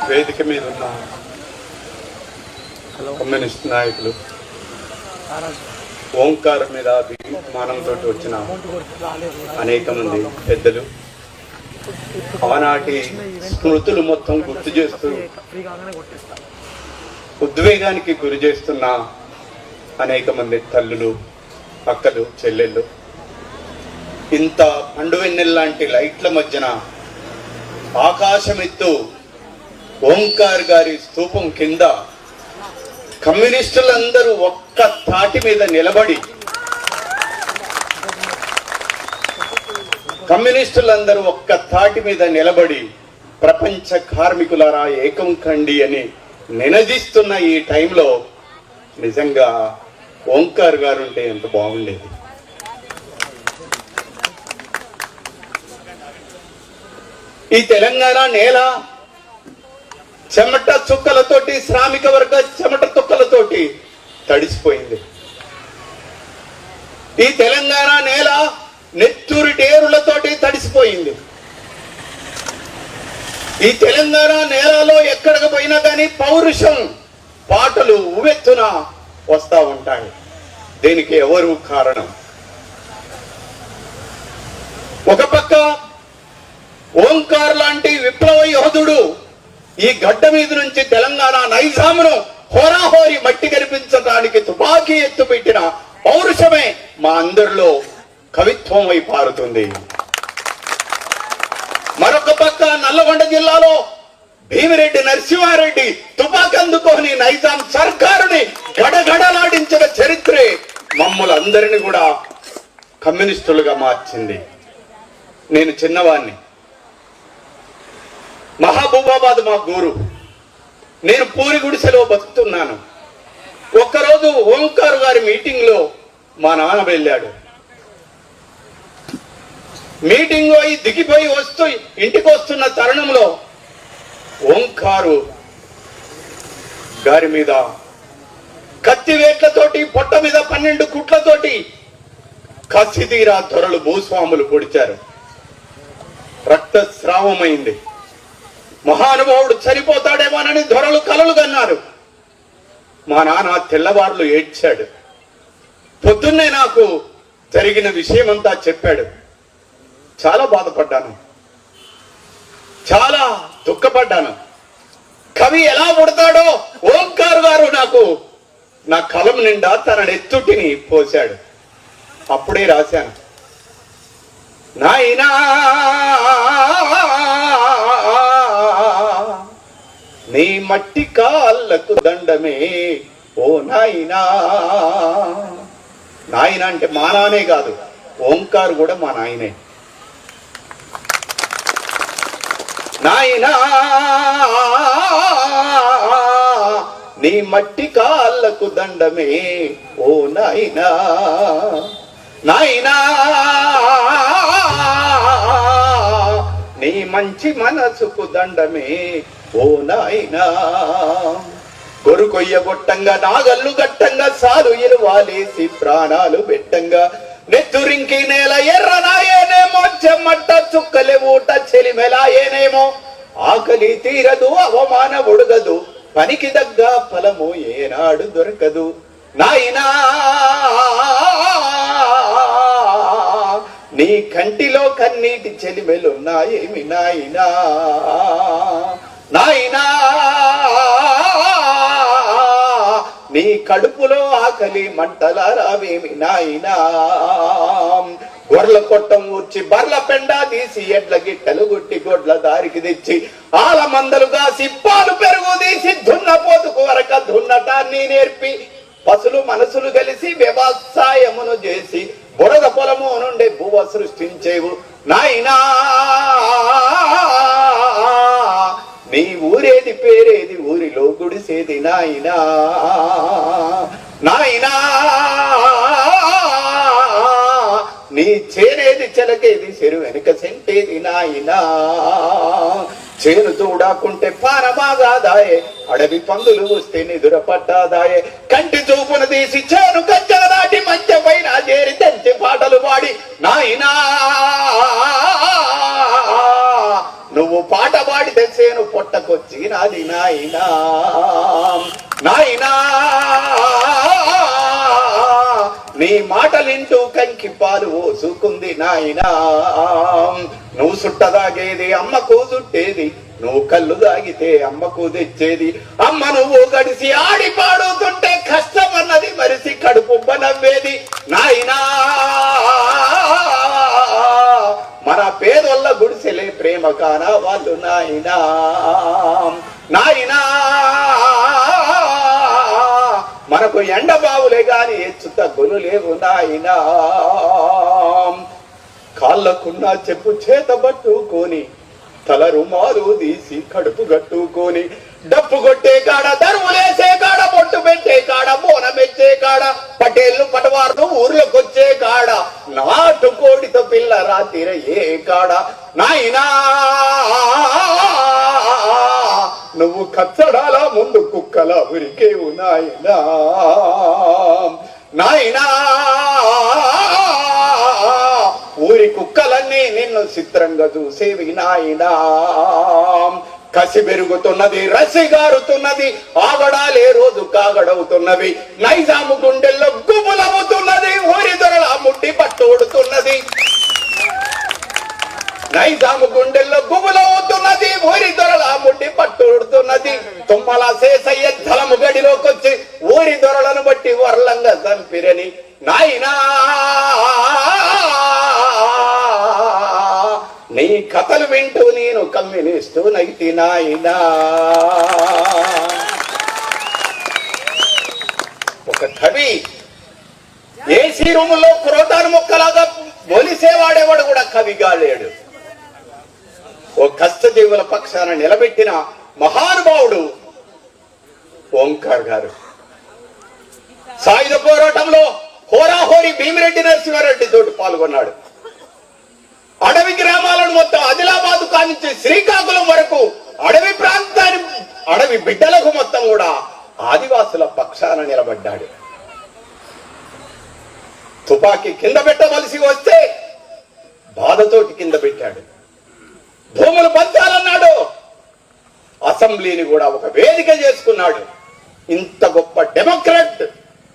వేదిక మీద ఉన్న కమ్యూనిస్ట్ నాయకులు, ఓంకార్ మీద అభిమానంతో వచ్చిన అనేక మంది పెద్దలు, ఆనాటి స్మృతులు మొత్తం గుర్తు చేస్తూ ఉద్వేగానికి గురి చేస్తున్న అనేక మంది తల్లులు, అక్కలు, చెల్లెళ్ళు, ఇంత పండు వెన్నెల్లాంటి లైట్ల మధ్యన ఆకాశమెత్తు ఓంకార్ గారి స్తూపం కింద కమ్యూనిస్టులందరూ ఒక్క తాటి మీద నిలబడి ప్రపంచ కార్మికులారా ఏకం కండి అని నినదిస్తున్న ఈ టైంలో నిజంగా ఓంకార్ గారు ఉంటే ఎంత బాగుండేది. ఈ తెలంగాణ నేల చెమట చుక్కలతోటి, శ్రామిక వర్గ చెమట చుక్కలతోటి తడిసిపోయింది. ఈ తెలంగాణ నేల నెత్తూరి డేరులతోటి తడిసిపోయింది. ఈ తెలంగాణ నేలలో ఎక్కడికి పోయినా కానీ పౌరుషం పాటలు ఉవెత్తున వస్తా ఉంటాయి. దీనికి ఎవరు కారణం? ఒక పక్క ఓంకార్ లాంటి విప్లవ యోధుడు ఈ గడ్డ మీద నుంచి తెలంగాణ నైజామును హోరాహోరి మట్టి కనిపించడానికి తుపాకీ ఎత్తు పెట్టిన పౌరుషమే మా అందరిలో కవిత్వం అయి పారుతుంది. మరొక పక్క నల్లగొండ జిల్లాలో భీమిరెడ్డి నరసింహారెడ్డి తుపాకీ అందుకొని నైజాం సర్కారుని గడగడలాడించిన చరిత్రే మమ్మల్ందరినీ కూడా కమ్యూనిస్టులుగా మార్చింది. నేను చిన్నవాణ్ణి, మహబూబాబాద్ మా గూరు, నేను పూరి గుడిసెలో బతుకుతున్నాను. ఒక్కరోజు ఓంకార్ గారి మీటింగ్ లో మా నాన్న వెళ్ళాడు. మీటింగ్ అయి దిగిపోయి వస్తూ ఇంటికి వస్తున్న తరుణంలో ఓంకారు గారి మీద కత్తివేట్లతోటి, పొట్ట మీద 12 కుట్లతోటి కసిదీరా దొరలు భూస్వాములు పొడిచారు. రక్తస్రావమైంది. మహానుభావుడు చనిపోతాడేమోనని దొరలు కలలు కన్నారు. మా నాన్న తెల్లవారులు ఏడ్చాడు. పొద్దున్నే నాకు జరిగిన విషయమంతా చెప్పాడు. చాలా బాధపడ్డాను, చాలా దుఃఖపడ్డాను. కవి ఎలా పుడతాడో ఓంకార్ గారు నాకు నా కలం నిండా తన నెత్తుటిని పోశాడు. అప్పుడే రాశాను, నాయనా నీ మట్టి కాళ్ళకు దండమే ఓ నాయనా. నాయన అంటే మా నానే కాదు, ఓంకార్ కూడా మా నాయనే. నాయనా నీ మట్టి కాళ్ళకు దండమే ఓ నాయనా. నాయనా నీ మంచి మనసుకు దండమే ఓ నాయనా. కొరుకొయ్య గొట్టంగా, నాగల్లు గట్టంగా, సాలు ఇరువాలేసి ప్రాణాలు పెట్టంగా, నెత్తురింకి నేల ఎర్రనాయేనేమో, చెమ్మట్ట చుక్కలే ఊట చెలిమెలాయేనేమో, ఆకలి తీరదు, అవమాన ఉడగదు, పనికి దగ్గ ఫలము ఏనాడు దొరకదు. నాయనా నీ కంటిలో కన్నీటి చెలిమెలున్నాయేమి నాయనా. నాయనా నీ కడుపులో ఆకలి మంటలారావేమి నాయనా. గొర్రెల కొట్టం ఊర్చి, బర్ల పెండ తీసి, ఎడ్ల గిట్టలు గుట్టి, గొడ్ల దారికి తెచ్చి, ఆల మందలు కాసి, పాలు పెరుగు తీసి, దున్నపోతుకు వరక దున్నటాన్ని నేర్పి, పసులు మనసులు కలిసి వ్యవసాయమును చేసి, బుడగ పొలము నుండి భువ సృష్టించేవు నాయనా. నీ ఊరేది పేరేది, ఊరిలో గుడిసేది నాయనా. నాయనా నీ చేనేది చెలకేది, చెరు వెనుక సెంటేది నాయనా. చేను చూడాకుంటే పానమాగాదాయే, అడవి పందులు వస్తే నిదుర పట్టాదాయే, కంటి చూపున తీసి చేను కంచెల దాటి మంచె పైన చేరి తెంచి పాటలు పాడి నాయనా. నువ్వు పాట పాడితే చేను పొట్టకొచ్చి నాది నాయనా నాయనా నీ మాటలింటూ కంకి పాలు ఓసుకుంది నాయనా నువ్వు సుట్టదాగేది అమ్మకు చుట్టేది నువ్వు కళ్ళు దాగితే అమ్మకు తెచ్చేది అమ్మ నువ్వు గడిసి ఆడి పాడుతుంటే కష్టం అన్నది మరిసి కడుపుబ్బ నవ్వేది నాయనా మన పేదోళ్ళ గుడిసెలే ప్రేమ కానా వాళ్ళు నాయనా నాయనా మనకు ఎండ బావులే గాని హెచ్చు తగ్గులు లేవు నాయనా కాళ్ళకున్నా చెప్పు చేత పట్టుకొని తల రుమాలు తీసి కడుపు గట్టుకొని డప్పు కొట్టే కాడ దరువులేసే కాడ బొట్టు పెట్టే కాడ బోనమెచ్చే కాడ పటేళ్ళు పటవారు ఊర్లోకొచ్చే కాడ నాటు కోడితో పిల్ల రాతిర ఏ కాడ నాయనా నువ్వు కచ్చడాల ముందు కుక్కల ఉరికేవు నాయనా నాయనా ఊరి కుక్కలన్నీ నిన్ను చిత్రంగా చూసేవి నాయనా కసి పెరుగుతున్నది రసి గారుతున్నది ఆగడాలే రోజు కాగడవుతున్నవి నైజాము గుండెల్లో గుబులవుతున్నది ఊరి దొరల ముట్టి పట్టుడుతున్నది నైజాము గుండెల్లో గుబులవుతున్నది ఊరి దొరల ముట్టి పట్టుడుతున్నది తుమ్మల శేషయ్య ధలము గడిలోకొచ్చి ఊరి దొరలను బట్టి వర్లంగా చంపిరని నాయనా నీ కథలు వింటూ నేను కమ్యూనిస్టు నైతి నాయనా ఒక కవి ఏసీ రూములో క్రోటాను మొక్కలాగా మొలిసేవాడేవాడు కూడా కవిగా లేడు ఓ కష్టజీవుల పక్షాన నిలబెట్టిన మహానుభావుడు ఓంకార్ గారు సాయుధ పోరాటంలో హోరాహోరి భీమిరెడ్డి నరసింహారెడ్డి తోటి పాల్గొన్నాడు అడవి గ్రామాలను మొత్తం ఆదిలాబాద్ కానించి శ్రీకాకుళం వరకు అడవి ప్రాంతాన్ని అడవి బిడ్డలకు మొత్తం కూడా ఆదివాసుల పక్షాన నిలబడ్డాడు తుపాకీ కింద పెట్టవలసి వస్తే బాధతోటి కింద పెట్టాడు భూములు పంచాలన్నాడు అసెంబ్లీని కూడా ఒక వేదిక చేసుకున్నాడు ఇంత గొప్ప డెమోక్రాట్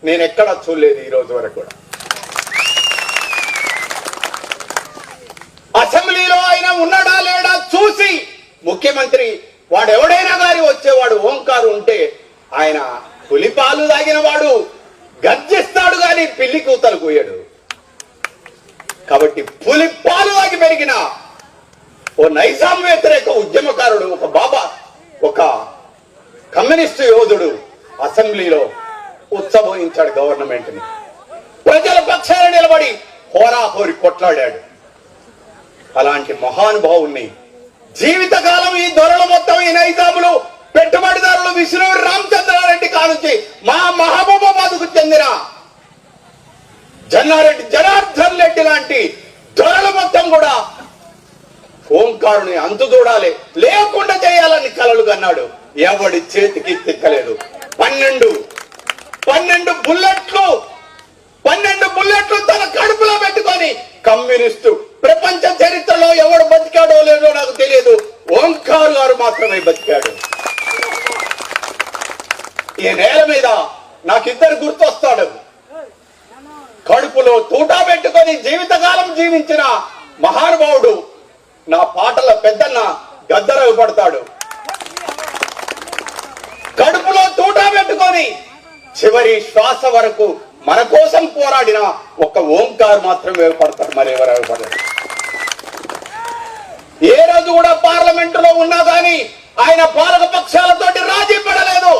నేను ఎక్కడా చూడలేదు ఈ రోజు వరకు కూడా అసెంబ్లీలో ఆయన ఉన్నాడా లేడా చూసి ముఖ్యమంత్రి వాడెవడైనా గాని వచ్చేవాడు ఓంకారు ఉంటే ఆయన పులిపాలు తాగిన వాడు గర్జిస్తాడు గాని పిల్లి కూతలు కూయడు కాబట్టి పులిపాలు తాగి పెరిగిన ఓ నైజాం వ్యతిరేక ఉద్యమకారుడు ఒక బాబా ఒక కమ్యూనిస్టు యోధుడు అసెంబ్లీలో ఉత్సవించాడు గవర్నమెంట్ ని ప్రజల పక్షాన నిలబడి హోరాహోరి కొట్లాడాడు అలాంటి మహానుభావుణ్ణి జీవితకాలం ఈ దొరల మొత్తం ఈ నైజాములు పెట్టుబడిదారులు విష్ణువు రామచంద్రారెడ్డి కానుంచి మా మహబూబాబాద్కు చెందిన జన్నారెడ్డి జనార్దన్ రెడ్డి లాంటి దొరల మొత్తం కూడా ఓంకారుని అంతు చూడాలి లేకుండా చేయాలని కలలు కన్నాడు ఎవడి చేతికి తిక్కలేదు 12 బుల్లెట్లు తన కడుపులో పెట్టుకొని కమ్యూనిస్టు ప్రపంచ చరిత్రలో ఎవడు బతికాడో లేదో నాకు తెలియదు ఓంకార్ గారు మాత్రమే బతికాడు ఈ నేల మీద నాకిద్దరు గుర్తొస్తాడు కడుపులో తూటా పెట్టుకొని జీవితకాలం జీవించిన మహానుభావుడు నా పాటల పెద్దన్న గద్దరవి పడతాడు కడుపులో తూటా పెట్టుకొని చివరి శ్వాస వరకు మన కోసం పోరాడిన ఒక ఓంకార్ మాత్రమే పడతాడు మరెవరు పడతాడు ఏ రోజు కూడా పార్లమెంటులో ఉన్నా గాని ఆయన పాలక పక్షాలతోటి రాజీ పడలేదు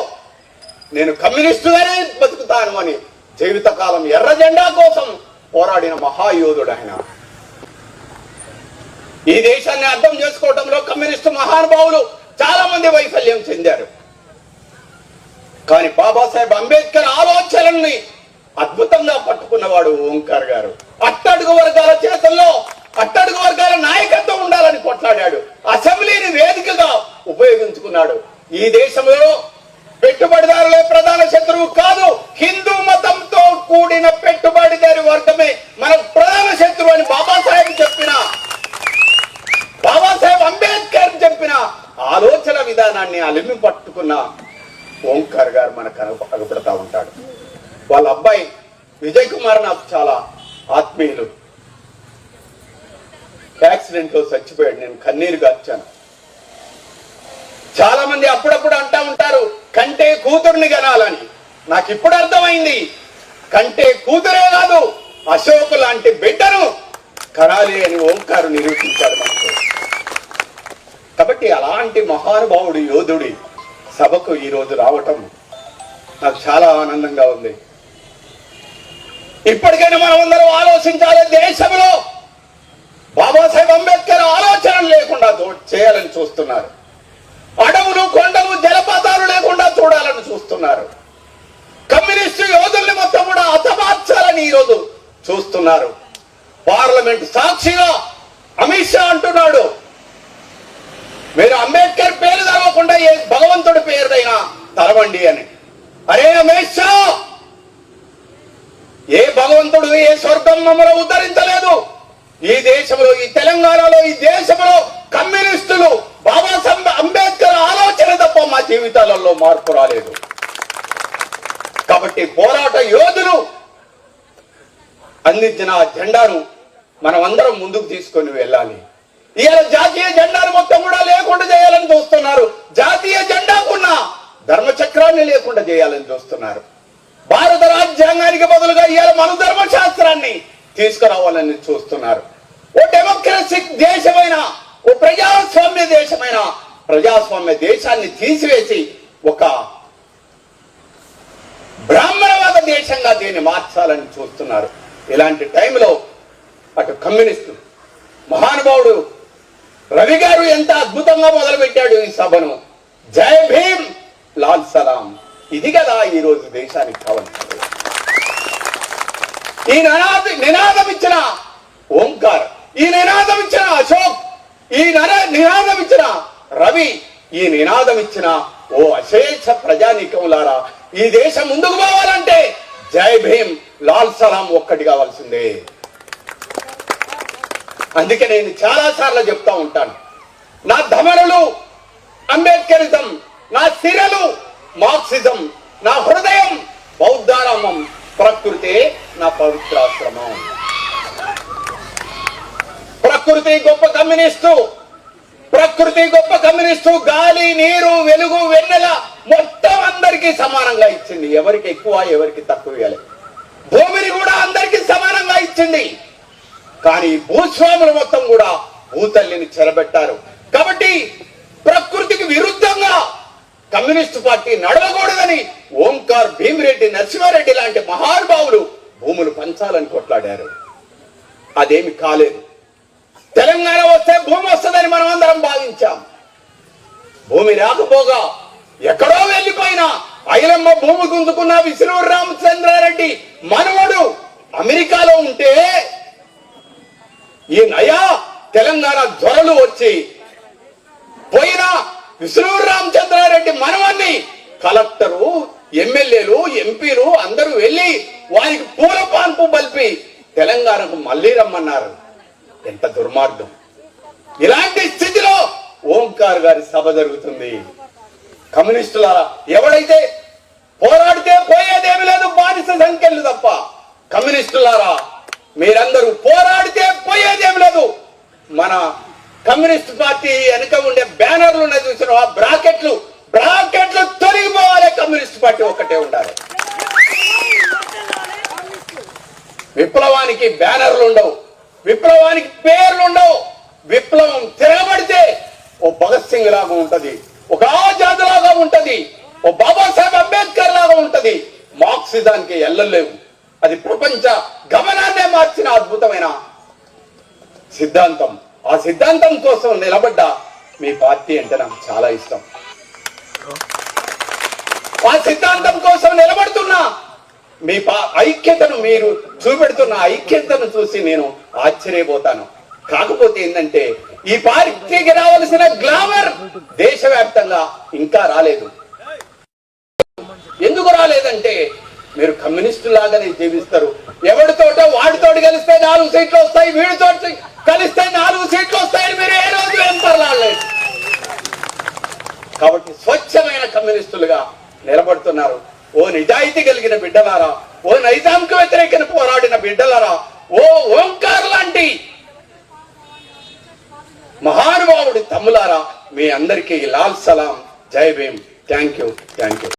నేను కమ్యూనిస్టుగానే బతుకుతాను అని జీవితకాలం ఎర్ర జెండా కోసం పోరాడిన మహాయోధుడు ఆయన ఈ దేశాన్ని అర్థం చేసుకోవడంలో కమ్యూనిస్టు మహానుభావులు చాలా మంది వైఫల్యం చెందారు కానీ బాబాసాహెబ్ అంబేద్కర్ ఆలోచనల్ని అద్భుతంగా పట్టుకున్నవాడు ఓంకార్ గారు అట్టడుగు వర్గాల చేతుల్లో అట్టడుగు వర్గాల నాయకత్వం ఉండాలని కొట్లాడాడు అసెంబ్లీని వేదికగా ఉపయోగించుకున్నాడు ఈ దేశంలో పెట్టుబడిదారులే ప్రధాన శత్రువు కాదు హిందూ మతంతో కూడిన పెట్టుబడిదారి వర్గమే మన ప్రధాన శత్రువు అని బాబాసాహెబ్ అంబేద్కర్ చెప్పిన ఆలోచన దేశాన్ని అలిమి పట్టుకున్న ఓంకార్ గారు మనకు అగపడతా ఉంటాడు. వాళ్ళ అబ్బాయి విజయ్ కుమార్ నాకు చాలా ఆత్మీయులు. యాక్సిడెంట్ లో చచ్చిపోయాడు. నేను కన్నీరు గార్చాను. చాలా మంది అప్పుడప్పుడు అంటా ఉంటారు కంటే కూతుర్ని కనాలని. నాకు ఇప్పుడు అర్థమైంది, కంటే కూతురే కాదు అశోక్ లాంటి బిడ్డను కనాలి అని ఓంకారు నిరూపించాడు మనకు. కాబట్టి అలాంటి మహానుభావుడు యోధుడి సభకు ఈ రోజు రావటం నాకు చాలా ఆనందంగా ఉంది. ఇప్పటికైనా మనం అందరం ఆలోచించాలి. దేశంలో బాబాసాహెబ్ అంబేద్కర్ ఆలోచనలు లేకుండా చేయాలని చూస్తున్నారు. అడవులు, కొండలు, జలపాతాలు లేకుండా చూడాలని చూస్తున్నారు. కమ్యూనిస్టు యోధుల్ని మొత్తం కూడా హతమార్చాలని ఈరోజు చూస్తున్నారు. పార్లమెంట్ సాక్షిగా అమిత్ షా అంటున్నాడు, మీరు అంబేద్కర్ పేరు తలవకుండా ఏ భగవంతుడి పేరుదైనా తలవండి అని. అరే అమిత్ షా, ఏ భగవంతుడు ఏ స్వర్గం మమ్మల్ని ఉద్ధరించలేదు. ఈ దేశంలో, ఈ తెలంగాణలో, ఈ దేశంలో కమ్యూనిస్టులు బాబాసాహెబ్ అంబేద్కర్ ఆలోచన తప్ప మా జీవితాలలో మార్పు రాలేదు. కాబట్టి పోరాట యోధులు అందించిన జెండాను మనం అందరం ముందుకు తీసుకొని వెళ్ళాలి. ఇవాళ జాతీయ జెండాను మొత్తం కూడా లేకుండా చేయాలని చూస్తున్నారు. జాతీయ జెండాకున్న ధర్మచక్రాన్ని లేకుండా చేయాలని చూస్తున్నారు. భారత రాజ్యాంగానికి బదులుగా ఇవాళ మన ధర్మశాస్త్రాన్ని తీసుకురావాలని చూస్తున్నారు. ఓ డెమోక్రసిక్ దేశమైన, ఓ ప్రజాస్వామ్య దేశమైన ప్రజాస్వామ్య దేశాన్ని తీసివేసి ఒక బ్రాహ్మణవాద దేశంగా దీన్ని మార్చాలని చూస్తున్నారు. ఇలాంటి టైంలో అటు కమ్యూనిస్టు మహానుభావుడు రవి గారు ఎంత అద్భుతంగా మొదలుపెట్టాడు ఈ సభను. జై భీమ్, లాల్ సలాం. ఇది కదా ఈ రోజు దేశానికి కావాల్సింది. ఈ నినాదం ఇచ్చిన ఓంకార్, ఈ నినాదం ఇచ్చిన అశోక్, ఈ నినాదం ఇచ్చిన రవి, ఈ నినాదం ఇచ్చిన ఓ అశేష ప్రజానీకంలారా, ఈ దేశం ముందుకు పోవాలంటే జై భీమ్, లాల్ సలాం ఒక్కటి కావాల్సిందే. అందుకే నేను చాలా సార్లు చెప్తా ఉంటాను, నా ధమనులు అంబేద్కరిజం, నా సిరలు మార్క్సిజం, నా హృదయం బౌద్ధారామం, ప్రకృతి నా పవిత్రాశ్రమం. ప్రకృతి గొప్ప కమ్యూనిస్టు, ప్రకృతి గొప్ప కమ్యూనిస్టు. గాలి, నీరు, వెలుగు, వెన్నెల మొత్తం అందరికీ సమానంగా ఇచ్చింది. ఎవరికి ఎక్కువ, ఎవరికి తక్కువ ఇవ్వాలి. భూమిని కూడా అందరికీ సమానంగా ఇచ్చింది. కానీ భూస్వాములు మొత్తం కూడా భూతల్లిని చెరబెట్టారు. కాబట్టి ప్రకృతికి విరుద్ధంగా కమ్యూనిస్టు పార్టీ నడవకూడదని ఓంకార్, భీమిరెడ్డి, నరసింహారెడ్డి లాంటి మహానుభావులు భూములు పంచాలని కొట్లాడారు. అదేమి కాలేదు. తెలంగాణ వస్తే భూమి వస్తుందని మనం అందరం భావించాం. భూమి రాకపోగా ఎక్కడో వెళ్ళిపోయినా ఐలమ్మ భూమి గుంజుకున్న విష్ణువు రామచంద్రారెడ్డి మనవడు అమెరికాలో ఉంటే ఈ నయా తెలంగాణ జ్వరలు వచ్చి పోయిన విష్ణువు రామచంద్రారెడ్డి మనవాన్ని కలెక్టరు, ఎమ్మెల్యేలు, ఎంపీలు అందరూ వెళ్లి వారికి పూల పాన్పు బల్పి తెలంగాణకు మళ్లీ రమ్మన్నారు. ఎంత దుర్మార్గం! ఇలాంటి స్థితిలో ఓంకార్ గారి సభ జరుగుతుంది. కమ్యూనిస్టులారా, ఎవడైతే పోరాడితే పోయేదేమి లేదు, బానిస సంఖ్యలు తప్ప. కమ్యూనిస్టులారా, మీరందరూ పోరాడితే పోయేదేమి లేదు. మన కమ్యూనిస్ట్ పార్టీ వెనుక ఉండే బ్యానర్లు ఉన్నాయి చూసిన, ఆ బ్రాకెట్లు తొలగిపోవాలి. కమ్యూనిస్ట్ పార్టీ ఒక్కటే ఉండాలి. విప్లవానికి బ్యానర్లు ఉండవు, విప్లవానికి పేర్లు ఉండవు. విప్లవం తిరగబడితే ఓ భగత్ సింగ్ లాగా ఉంటది, ఒక ఆజాద్ లాగా ఉంటది, ఓ బాబాసాహెబ్ అంబేద్కర్ లాగా ఉంటది. మార్క్సిజానికి ఎల్లలేవు. అది ప్రపంచ గమనాన్నే మార్చిన అద్భుతమైన సిద్ధాంతం. ఆ సిద్ధాంతం కోసం నిలబడ్డ మీ పార్టీ అంటే నాకు చాలా ఇష్టం. ఆ సిద్ధాంతం కోసం నిలబడుతున్న మీ ఐక్యతను, మీరు చూపెడుతున్న ఐక్యతను చూసి నేను ఆశ్చర్యపోతాను. కాకపోతే ఏంటంటే ఈ పార్టీకి రావాల్సిన గ్లామర్ దేశవ్యాప్తంగా ఇంకా రాలేదు. ఎందుకు రాలేదంటే మీరు కమ్యూనిస్టు లాగానే జీవిస్తారు. ఎవరితోటో వాడితోటి కలిస్తే 4 సీట్లు వస్తాయి, వీడితో కలిస్తే 4 సీట్లు వస్తాయని మీరు ఏ రోజు ఎంపర్లాడలేదు. కాబట్టి స్వచ్ఛమైన కమ్యూనిస్టులుగా నిలబడుతున్నారు. ఓ నిజాయితీ కలిగిన బిడ్డలారా, ఓ నైజాంకు వ్యతిరేకన పోరాడిన బిడ్డలారా, ఓ ఓంకార్ లాంటి మహానుభావుడి తమ్ములారా, మీ అందరికీ లాల్ సలాం, జై భీమ్. Thank you.